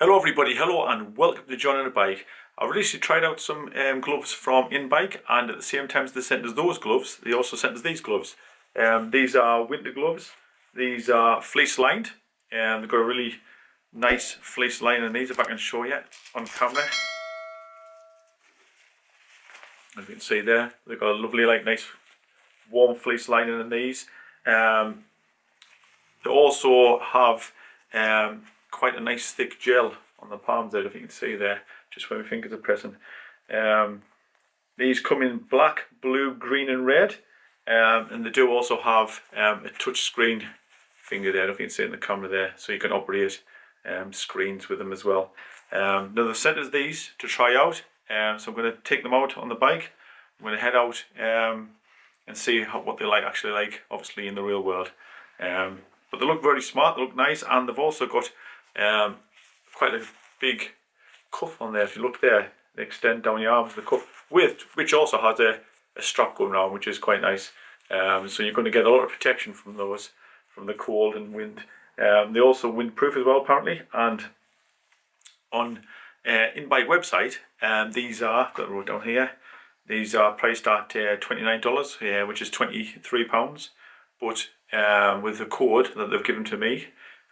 Hello everybody, hello and welcome to John on a Bike. I've recently tried out some gloves from inbike, and at the same time as they sent us those gloves, they also sent us these gloves. These are winter gloves. These are fleece lined, and they've got a really nice fleece line in these, if I can show you on camera. As you can see there, they've got a lovely, nice warm fleece lining in these. They also have quite a nice thick gel on the palms there, if you can see there, just where my fingers are pressing. These come in black, blue, green and red, and they do also have a touch screen finger there, if you can see in the camera there, so you can operate screens with them as well. Now they've sent us these to try out, so I'm going to take them out on the bike. I'm going to head out and see what they actually like, obviously in the real world. But they look very smart, they look nice, and they've also got quite a big cuff on there. If you look there, they extend down your arms, the cuff, which also has a strap going around, which is quite nice. So you're going to get a lot of protection from those, from the cold and wind. They're also windproof as well, apparently. And on inbike website, these are, I've got it wrote down here, these are priced at $29, which is £23. But with the code that they've given to me,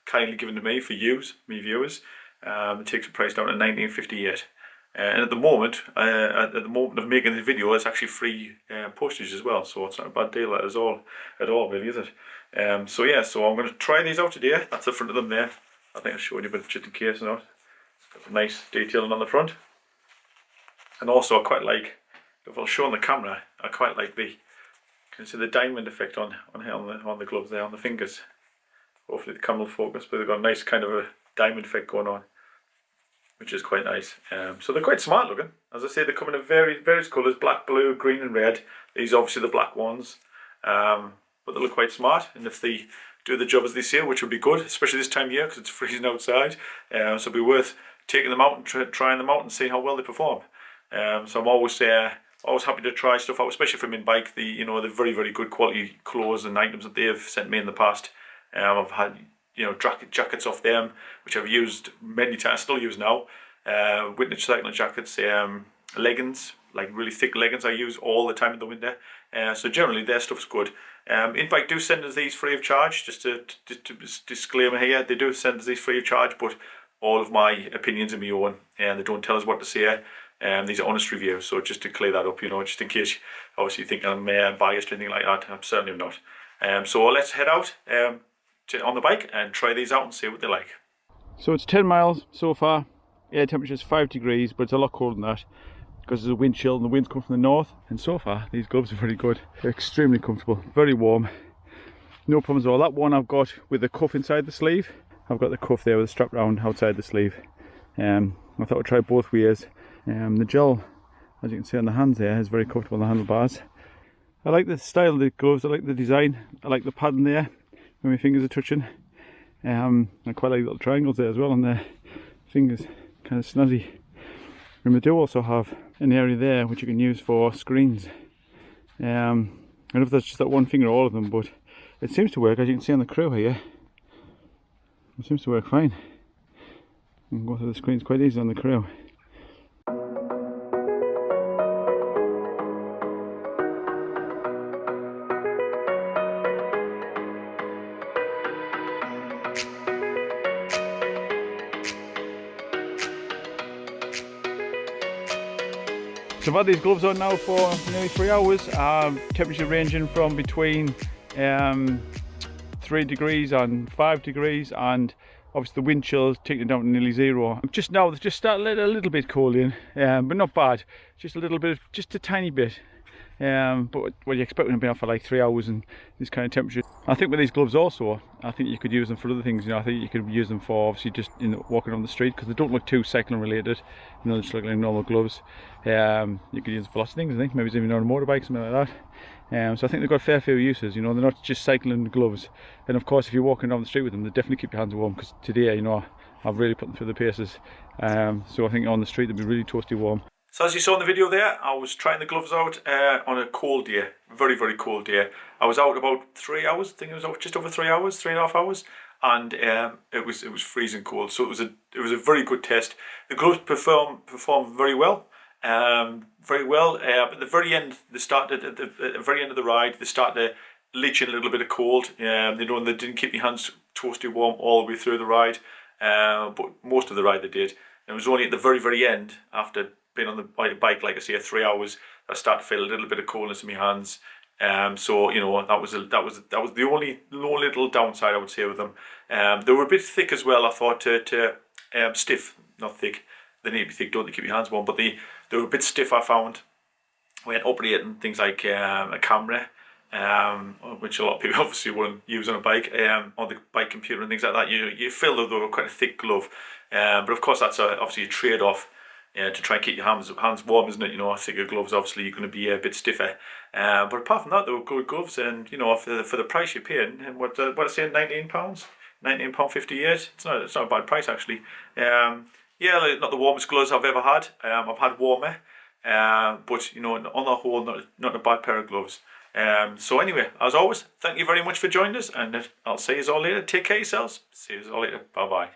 kindly given to me for use, me viewers, it takes the price down to $19.58. And at the moment of making this video, it's actually free postage as well, so it's not a bad deal at all really, is it? So I'm going to try these out today. That's the front of them there. I think I showed you, but just in case not. It's got a nice detailing on the front. And also I quite like, if I'll show on the camera, I quite like the, can you see the diamond effect on the gloves there, on the fingers. Hopefully the camera will focus, but they've got a nice kind of a diamond effect going on, which is quite nice. So they're quite smart looking. As I say, they come in various colours, black, blue, green and red. These are obviously the black ones, but they look quite smart, and if they do the job as they say, which would be good, especially this time of year because it's freezing outside, so it'd be worth taking them out and trying them out and seeing how well they perform. So I'm always happy to try stuff out, especially from inbike. The very, very good quality clothes and items that they've sent me in the past. I've had jackets off them, which I've used many times, still use now. Winter cycling jackets, leggings, like really thick leggings I use all the time in the winter. So generally their stuff's good. Inbike do send us these free of charge, just to disclaimer here, they do send us these free of charge, but all of my opinions are my own, and they don't tell us what to say. These are honest reviews, so just to clear that up, just in case obviously you think I'm biased or anything like that, I'm certainly not. So let's head out on the bike and try these out and see what they like. So it's 10 miles so far. Air temperature is 5 degrees, but it's a lot colder than that because there's a wind chill and the winds come from the north. And so far these gloves are very good. They're extremely comfortable, very warm, no problems at all. That one I've got with the cuff inside the sleeve. I've got the cuff there with the strap round outside the sleeve. I thought I'd try both ways. The gel, as you can see on the hands there, is very comfortable on the handlebars. I like the style of the gloves, I like the design, I like the padding there when my fingers are touching. I quite like little triangles there as well on the fingers, kind of snazzy. And they do also have an area there which you can use for screens. I don't know if that's just that one finger or all of them, but it seems to work, as you can see on the crew here. It seems to work fine. You can go through the screens quite easy on the crew. So I've had these gloves on now for nearly 3 hours, temperature ranging from between 3 degrees and 5 degrees, and obviously the wind chill is taking it down to nearly 0. Just now they've just started a little bit cold in, but not bad, just a little bit, just a tiny bit. But what you expect them to be on for like 3 hours and this kind of temperature. I think with these gloves also, I think you could use them for other things. I think you could use them for obviously just walking on the street, because they don't look too cycling related. They're just like normal gloves. You could use them for lots of things. I think maybe even on a motorbike, something like that. So I think they've got a fair few uses. They're not just cycling gloves. And of course, if you're walking down the street with them, they definitely keep your hands warm. Because today, I've really put them through the paces. So I think on the street they'll be really toasty warm. So as you saw in the video there, I was trying the gloves out on a cold day, very, very cold day. I was out about 3 hours, I think it was out just over 3 hours, 3.5 hours, and it was freezing cold. So it was a very good test. The gloves performed very well, very well. At the very end, they started at the very end of the ride. They started leaching a little bit of cold. They didn't keep your hands toasty warm all the way through the ride, but most of the ride they did. It was only at the very, very end, after being on the bike, like I say, 3 hours, I started to feel a little bit of coldness in my hands. So that was the only little downside I would say with them. They were a bit thick as well. I thought stiff, not thick. They need to be thick, don't they, keep your hands warm? But they were a bit stiff, I found, when operating things like a camera. Which a lot of people obviously wouldn't use on a bike, on the bike computer and things like that. You feel that they were quite a thick glove, but of course that's obviously a trade-off to try and keep your hands warm, isn't it? Thicker gloves, obviously you're going to be a bit stiffer. But apart from that, they were good gloves, and for the price you're paying, and what I say, £19, £19.58. It's not a bad price actually. Yeah, not the warmest gloves I've ever had. I've had warmer, but on the whole, not a bad pair of gloves. So anyway, as always, thank you very much for joining us, and I'll see you all later. Take care of yourselves. See you all later. Bye bye.